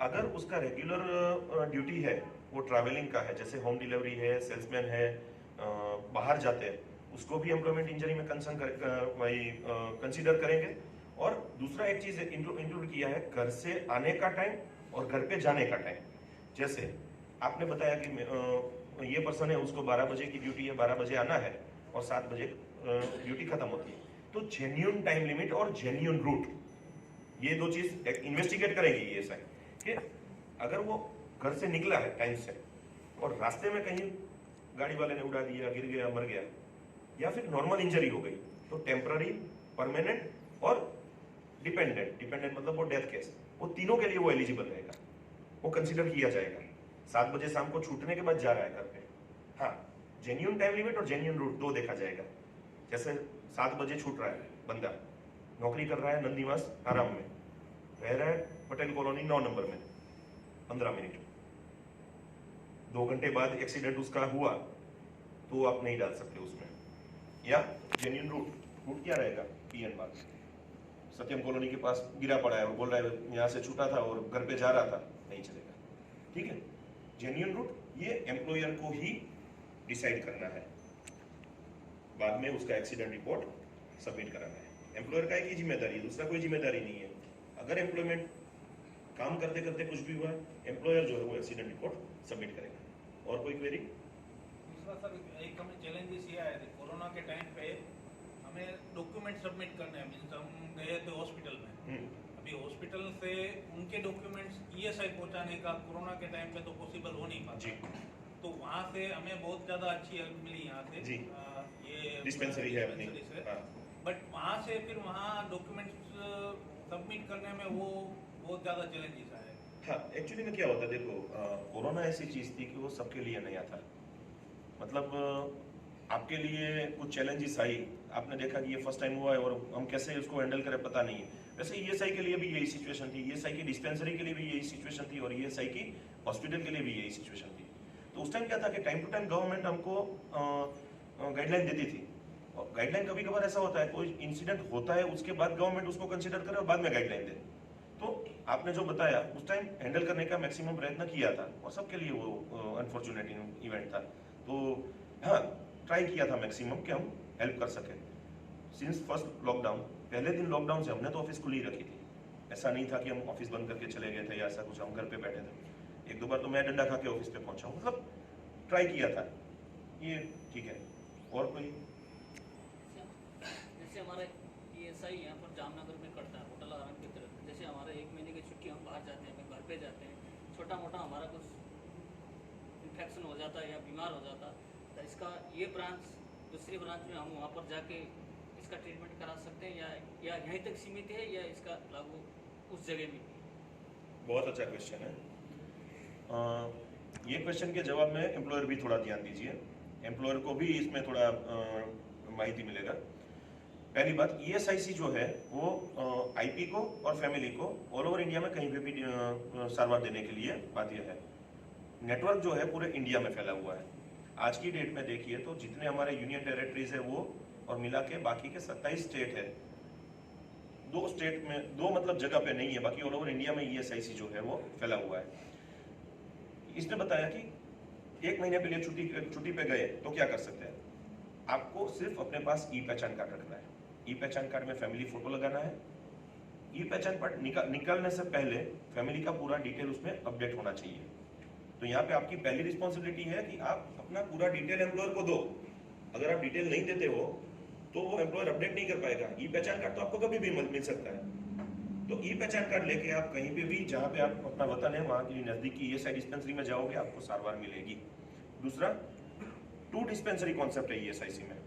Speaker 1: अगर उसका रेगुलर ड्यूटी है, वो ट्रैवलिंग का है, जैसे होम डिलीवरी है, सेल्समैन है, बाहर जाते हैं, उसको भी एम्प्लॉयमेंट इंजरी में कंसीडर करेंगे। और दूसरा एक चीज इंक्लूड किया है, घर से आने का टाइम और घर पे जाने का टाइम। जैसे आपने बताया कि ये पर्सन है, उसको 12 बजे की ड्यूटी है, 12 बजे आना है और 7 बजे ड्यूटी खत्म होती है, तो जेन्युइन टाइम लिमिट और जेन्युइन रूट, ये दो चीज इन्वेस्टिगेट करेंगे ईएसआई कि अगर वो घर से निकला है टाइम से और रास्ते में कहीं गाड़ी वाले ने उड़ा दिया, गिर गया, मर गया, या फिर नॉर्मल इंजरी हो गई, तो टेम्पररी, परमानेंट और डिपेंडेंट मतलब वो डेथ केस, वो तीनों के लिए वो एलिजिबल रहेगा, वो कंसीडर किया जाएगा। 7 बजे शाम को छूटने के बाद जा रहा है घर पे, हाँ, जेन्युइन टाइम लिमिट और जेन्युइन रूट दो देखा जाएगा। जैसे 7 बजे छूट रहा है बंदा, नौकरी कर रहा है नंदीवास आराम में, रह रहा है पटेल कॉलोनी 9 नंबर में, 15 मिनट, 2 घंटे बाद एक्सीडेंट उसका हुआ तो आप नहीं डाल सकते उसमें। या जेन्युइन रूट क्या रहेगा, पीएन बार सत्यम कॉलोनी के पास गिरा पड़ा है और बोल रहा है यहाँ से छूटा था और घर पे जा रहा था, नहीं चलेगा। ठीक है, जेन्युइन रूट ये एम्प्लॉयर को ही डिसाइड करना है, बाद में उसका एक्सीडेंट रिपोर्ट सबमिट कराना है। एम्प्लॉयर का एक ही जिम्मेदारी है, दूसरा कोई जिम्मेदारी नहीं है। अगर एम्प्लॉयमेंट काम करते करते कुछ भी हुआ, एम्प्लॉयर जो है वो एक्सीडेंट रिपोर्ट सबमिट करेगा। और कोई क्वेरी?
Speaker 2: दूसरा सर, एक हमें चैलेंजेस ये आए थे कोरोना के टाइम पे, हमें डॉक्यूमेंट सबमिट करने हैं, मीन्स हम गए थे हॉस्पिटल में, अभी हॉस्पिटल से उनके डॉक्यूमेंट्स ईएसआई पहुंचाने का कोरोना के टाइम पे तो पॉसिबल हो नहीं पाता, तो वहाँ से हमें बहुत ज़्यादा अच्छी हेल्प मिली यहाँ से
Speaker 1: जी।
Speaker 2: ये
Speaker 1: डिस्पेंसरी है अपनी,
Speaker 2: बट वहाँ से फिर वहाँ डॉक्यूमेंट्स सबमिट करने में वो बहुत ज़्यादा चैलेंजेस आए।
Speaker 1: हाँ, एक्चुअली में क्या होता है, देखो कोरोना ऐसी चीज़ थी कि वो सबके लिए नया था। मतलब आपके लिए कुछ चैलेंजेस आई, आपने देखा कि ये फर्स्ट टाइम हुआ है और हम कैसे उसको हैंडल करें पता नहीं है। वैसे ईएसआई के लिए भी यही सिचुएशन थी, ईएसआई की डिस्पेंसरी के लिए भी यही सिचुएशन थी और ईएसआई की हॉस्पिटल के लिए भी यही सिचुएशन थी। तो उस टाइम क्या था कि टाइम टू टाइम गवर्नमेंट हमको गाइडलाइन देती थी, और गाइडलाइन कभी कभार ऐसा होता है कोई इंसिडेंट होता है उसके बाद गवर्नमेंट उसको कंसिडर करे और बाद में गाइडलाइन दे। तो आपने जो बताया उस टाइम हैंडल करने का मैक्सिमम प्रयत्न किया था और सबके लिए वो अनफॉर्चुनेट इवेंट था, तो हाँ ट्राई किया था मैक्सिमम कि हम हेल्प कर सके। सिंस फर्स्ट लॉकडाउन, पहले दिन लॉकडाउन से हमने तो ऑफिस खुली रखी थी, ऐसा नहीं था कि हम ऑफिस बंद करके चले गए थे या ऐसा कुछ, हम घर पे बैठे थे। 1-2 बार तो मैं डंडा खा के ऑफिस पे पहुंचा हूँ, मतलब ट्राई किया था ये। ठीक है, और कोई?
Speaker 3: जैसे हमारा ईएसआई यहाँ पर जामनगर में करता है होटल आराम की तरफ, जैसे हमारे 1 महीने की छुट्टी हम बाहर जाते हैं, घर पे जाते हैं, छोटा मोटा हमारा कुछ इन्फेक्शन हो जाता है या बीमार हो जाता है, तो इसका ये ब्रांच दूसरी ब्रांच में हम वहाँ पर जाके इसका ट्रीटमेंट करा सकते हैं या यहीं तक सीमित है या इसका लागू उस जगह में?
Speaker 1: बहुत अच्छा क्वेश्चन है। ये क्वेश्चन के जवाब में एम्प्लॉयर भी थोड़ा ध्यान दीजिए, एम्प्लॉयर को भी इसमें थोड़ा माहिती मिलेगा। पहली बात, ईएसआईसी जो है वो आईपी को और फैमिली को ऑल ओवर इंडिया में कहीं पे भी सारवार देने के लिए बाध्य है। नेटवर्क जो है पूरे इंडिया में फैला हुआ है। आज की डेट में देखिए तो जितने हमारे यूनियन टेरिटरीज है वो और मिला के बाकी के 27 स्टेट है, 2 स्टेट में, 2 मतलब जगह पे नहीं है, बाकी ऑल ओवर इंडिया में ईएसआईसी जो है वो फैला हुआ है। इसने बताया कि 1 महीने के लिए छुट्टी पे गए तो क्या कर सकते हैं। आपको सिर्फ अपने पास ई पहचान कार्ड रखना है, ई पहचान कार्ड में फैमिली फोटो लगाना है ई पहचान कार्ड निकलने से पहले फैमिली का पूरा डिटेल उसमें अपडेट होना चाहिए। तो यहाँ पे आपकी पहली रिस्पॉन्सिबिलिटी है कि आप अपना पूरा डिटेल एम्प्लॉयर को दो। अगर आप डिटेल नहीं देते हो तो वो एम्प्लॉयर अपडेट नहीं कर पाएगा। ई पहचान कार्ड तो आपको कभी भी मिल सकता है। तो ई पहचान कार्ड लेके आप कहीं पे भी जहाँ पे आप अपना वतन है वहाँ की नजदीकी ईएसआई डिस्पेंसरी में जाओगे, आपको सारवार मिलेगी। दूसरा, 2 डिस्पेंसरी कॉन्सेप्ट है ईएसआईसी में।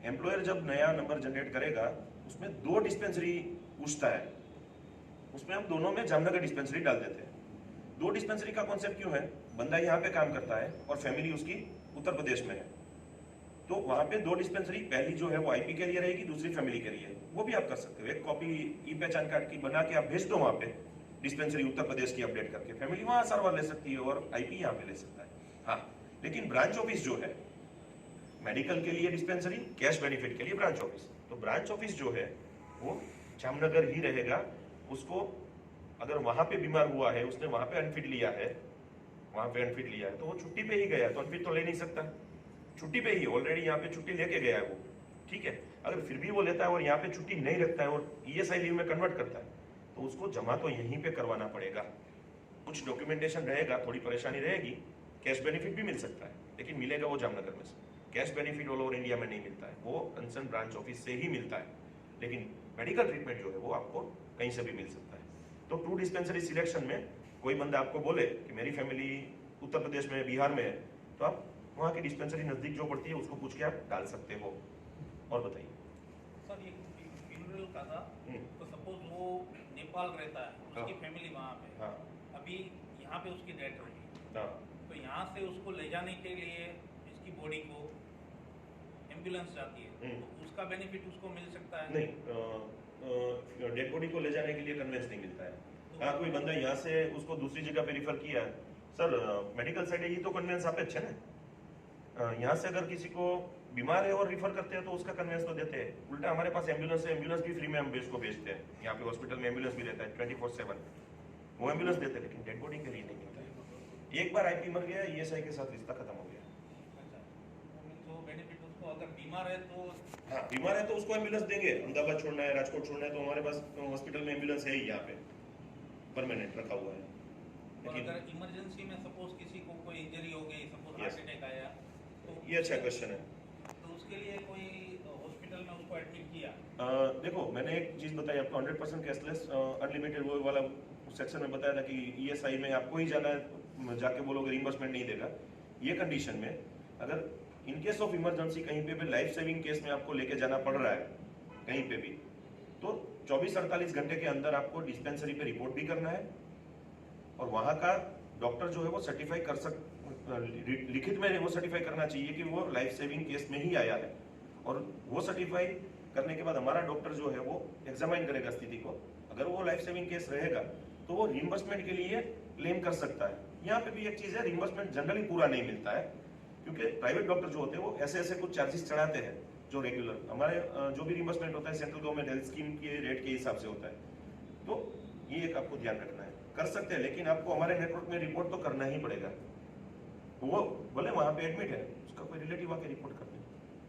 Speaker 1: एम्प्लॉयर जब नया नंबर जनरेट करेगा उसमें 2 डिस्पेंसरी पूछता है, उसमें हम दोनों में जामनगर डिस्पेंसरी डाल देते हैं। 2 डिस्पेंसरी का कॉन्सेप्ट क्यों है? बंदा यहाँ पे काम करता है और फैमिली उसकी उत्तर प्रदेश में है, तो वहां पे 2 डिस्पेंसरी, पहली जो है वो आईपी के लिए रहेगी, दूसरी फैमिली के लिए। वो भी आप कर सकते हो, एक कॉपी ई पहचान कार्ड की बना के आप भेज दो वहां पे, डिस्पेंसरी उत्तर प्रदेश की अपडेट करके फैमिली वहां सारवार ले सकती है और आईपी यहाँ पे ले सकता है। हाँ, लेकिन ब्रांच ऑफिस जो है, मेडिकल के लिए डिस्पेंसरी, कैश बेनिफिट के लिए ब्रांच ऑफिस, तो ब्रांच ऑफिस जो है वो जामनगर ही रहेगा। उसको अगर वहां पे बीमार हुआ है, उसने वहां पे अनफिट लिया है, वहां पे अनफिट लिया है, तो वो छुट्टी पे ही गया, तो अनफिट तो ले नहीं सकता, छुट्टी पे ही ऑलरेडी यहाँ पे छुट्टी लेके गया है वो, ठीक है। अगर फिर भी वो लेता है और यहाँ पे छुट्टी नहीं रखता है और ईएसआई लीव में कन्वर्ट करता है, तो उसको जमा तो यहीं पे करवाना पड़ेगा। कुछ डॉक्यूमेंटेशन रहेगा, थोड़ी परेशानी रहेगी। कैश बेनिफिट भी मिल सकता है, लेकिन मिलेगा वो जामनगर में से। Cash benefit all over India में नहीं मिलता है, वो कंसर्न ब्रांच ऑफिस से ही मिलता है। लेकिन मेडिकल ट्रीटमेंट जो है वो आपको कहीं से भी मिल सकता है। तो 2 डिस्पेंसरी सिलेक्शन में कोई बंदा आपको बोले कि मेरी फैमिली उत्तर प्रदेश में, बिहार में है, तो आप वहाँ की डिस्पेंसरी नजदीक जो पड़ती है उसको पूछ के आप डाल सकते हो। और बताइए
Speaker 2: सर, ये फ्यूनरल का था, तो सपोज वो नेपाल रहता है, उसकी फैमिली वहाँ पे,
Speaker 1: हाँ
Speaker 2: अभी यहाँ पे उसकी डेथ होगी,
Speaker 1: हाँ,
Speaker 2: तो यहाँ से उसको ले जाने के लिए इसकी बॉडी को एम्बुलेंस जाती है, तो उसका बेनिफिट उसको मिल सकता है?
Speaker 1: नहीं, डेड बॉडी को ले जाने के लिए कन्वेंस नहीं मिलता है। हाँ, कोई बंदा यहाँ से उसको दूसरी जगह पे रिफर किया है, सर मेडिकल साइड है, ये तो कन्वेंस आप अच्छे ना। यहाँ से अगर किसी को बीमार है और रिफर करते हैं तो उसका कन्वेंस तो देते हैं। उल्टा हमारे पास एम्बुलेंस है, एम्बुलेंस भी फ्री में हम उसको भेजते हैं। यहाँ पे हॉस्पिटल में एम्बुलेंस भी रहता है 24/7, वो एम्बुलेंस देते हैं, लेकिन डेड बॉडी के लिए नहीं मिलता है। एक बार आईपी मर गया, ईएसआई के साथ रिश्ता खत्म हो गया।
Speaker 2: अच्छा, तो बेनिफिट उसको, अगर बीमार है तो?
Speaker 1: हाँ, बीमार है तो उसको एम्बुलेंस देंगे। अहमदाबाद छोड़ना है, राजकोट छोड़ना है, तो हमारे पास हॉस्पिटल में एम्बुलेंस है ही, यहाँ पे परमानेंट रखा हुआ है।
Speaker 2: और अगर इमरजेंसी में सपोज किसी को कोई इंजरी हो गई, सपोज हार्ट अटैक आया, तो
Speaker 1: ये अच्छा क्वेश्चन है।
Speaker 2: तो उसके लिए कोई हॉस्पिटल में उसको एडमिट किया?
Speaker 1: देखो, मैंने एक चीज बताई आपको, 100% कैशलेस अनलिमिटेड वो वाला सेक्शन में बताया था कि ईएसआई में आपको ही जाना है, जाके बोलोगे रिइंबर्समेंट नहीं देगा। ये कंडीशन में अगर इन केस ऑफ इमरजेंसी कहीं पे भी लाइफ सेविंग केस में आपको लेके जाना पड़ रहा है कहीं पे भी, तो 24-48 घंटे के अंदर आपको डिस्पेंसरी पे रिपोर्ट भी करना है और वहां का डॉक्टर जो है वो सर्टिफाई कर लिखित में वो सर्टिफाई करना चाहिए कि वो लाइफ सेविंग केस में ही आया है। और वो सर्टिफाई करने के बाद हमारा डॉक्टर जो है वो एग्जामाइन करेगा स्थिति को। अगर वो लाइफ सेविंग केस रहेगा तो वो रिइंबर्समेंट के लिए क्लेम कर सकता है। यहाँ पे भी एक चीज है, रिइंबर्समेंट जनरली पूरा नहीं मिलता है, क्योंकि प्राइवेट डॉक्टर जो होते हैं वो ऐसे कुछ चार्जेस चढ़ाते हैं जो रेगुलर हमारे जो भी रिइंबर्समेंट होता है सेंट्रल गवर्नमेंट हेल्थ स्कीम के रेट के हिसाब से होता है। तो ये एक आपको ध्यान रखना है। कर सकते हैं, लेकिन आपको हमारे नेटवर्क में रिपोर्ट तो करना ही पड़ेगा। वो बोले वहाँ पे एडमिट है, उसका कोई रिलेटिव आके रिपोर्ट कर दे।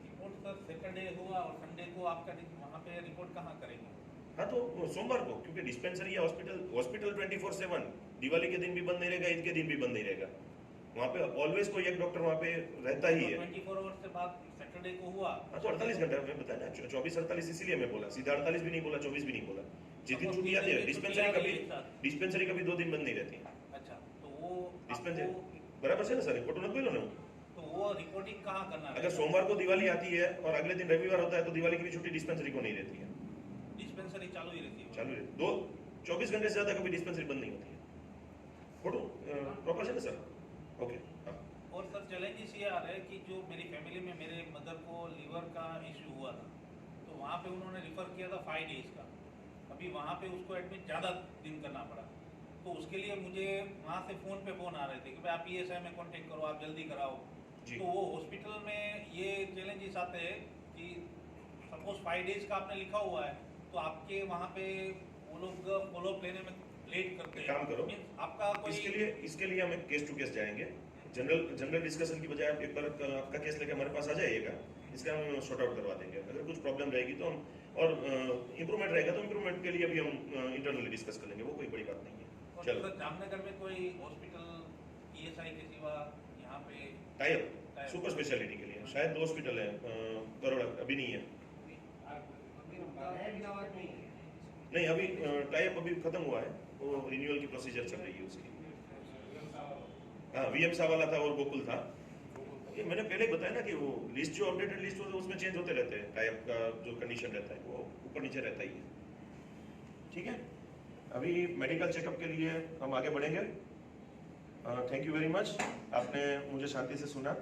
Speaker 2: रिपोर्ट सर सैटरडे हुआ और संडे को आपका वहाँ पे रिपोर्ट कहाँ करेंगे?
Speaker 1: हाँ, तो सोमवार को, क्योंकि डिस्पेंसरी या हॉस्पिटल 24/7, दिवाली के दिन भी बंद नहीं रहेगा, ईद के दिन भी बंद नहीं रहेगा। वहाँ पे ऑलवेज कोई एक डॉक्टर वहाँ पे रहता ही है।
Speaker 2: 24 आवर्स से बाद सैटरडे को हुआ,
Speaker 1: हाँ, तो 48 घंटे में बताया ना, 24-48 इसीलिए मैं बोला, सीधा 48 भी नहीं बोला, 24 भी नहीं बोला। जिस दिन छुट्टी आती है डिस्पेंसरी कभी 2 दिन बंद नहीं रहती।
Speaker 2: अच्छा, तो वो
Speaker 1: डिस्पेंसरी बराबर से ना सर, रिपोर्ट मत बोलो ना।
Speaker 2: तो वो रिपोर्टिंग कहाँ करना है?
Speaker 1: अगर सोमवार को दिवाली आती है और अगले दिन रविवार होता है तो दिवाली की भी छुट्टी डिस्पेंसरी को नहीं रहती है,
Speaker 2: डिस्पेंसरी चालू ही रहती है।
Speaker 1: चालू रहती 24 घंटे से ज्यादा कभी डिस्पेंसरी बंद नहीं होती है। फोटो प्रॉपर है ना सर? ओके।
Speaker 2: और सर चैलेंजेस ये आ रहे हैं कि जो मेरी फैमिली में मेरे मदर को लीवर का इश्यू हुआ था, तो वहाँ पे उन्होंने रिफर किया था 5 डेज का। अभी वहाँ पे उसको एडमिट ज़्यादा दिन करना पड़ा, तो उसके लिए मुझे वहाँ से फ़ोन पे फ़ोन आ रहे थे कि भाई आप ईएसआई में कांटेक्ट करो, आप जल्दी कराओ। तो वो हॉस्पिटल में ये चैलेंजेस आते हैं कि सपोज 5 डेज का आपने लिखा हुआ है, तो आपके वहाँ पे वो लोग फॉलोअप लेने में लेट करते हैं।
Speaker 1: काम करो,
Speaker 2: आपका कोई
Speaker 1: इसके लिए हम एक केस टू केस जाएंगे। जनरल डिस्कशन की बजाय एक बार आपका केस लेकर हमारे पास आ जाइएगा, इसका हम सॉर्ट आउट करवा देंगे। अगर कुछ प्रॉब्लम रहेगी तो हम और इम्प्रूवमेंट रहेगा तो इम्प्रूवमेंट के लिए भी हम इंटरनली डिस्कस कर लेंगे, वो कोई बड़ी बात नहीं है।
Speaker 2: और
Speaker 1: चलो
Speaker 2: सर जामनगर में कोई हॉस्पिटल ईएसआई के सिवा यहाँ पे
Speaker 1: टाइप सुपर स्पेशलिटी के लिए शायद 2 हॉस्पिटल है, बड़ोड़ा अभी नहीं है। नहीं अभी टाइप अभी खत्म हुआ है, वो रिन्यूअल की प्रोसीजर चल रही है उसकी। हाँ वीएमसा वाला था और गोकुल था। ये मैंने पहले बताया ना कि वो लिस्ट जो अपडेटेड लिस्ट होता है उसमें चेंज होते रहते हैं, टाइप का जो कंडीशन रहता है वो ऊपर नीचे रहता ही है। ठीक है, अभी मेडिकल चेकअप के लिए हम आगे बढ़ेंगे। थैंक यू वेरी मच, आपने मुझे शांति से सुना।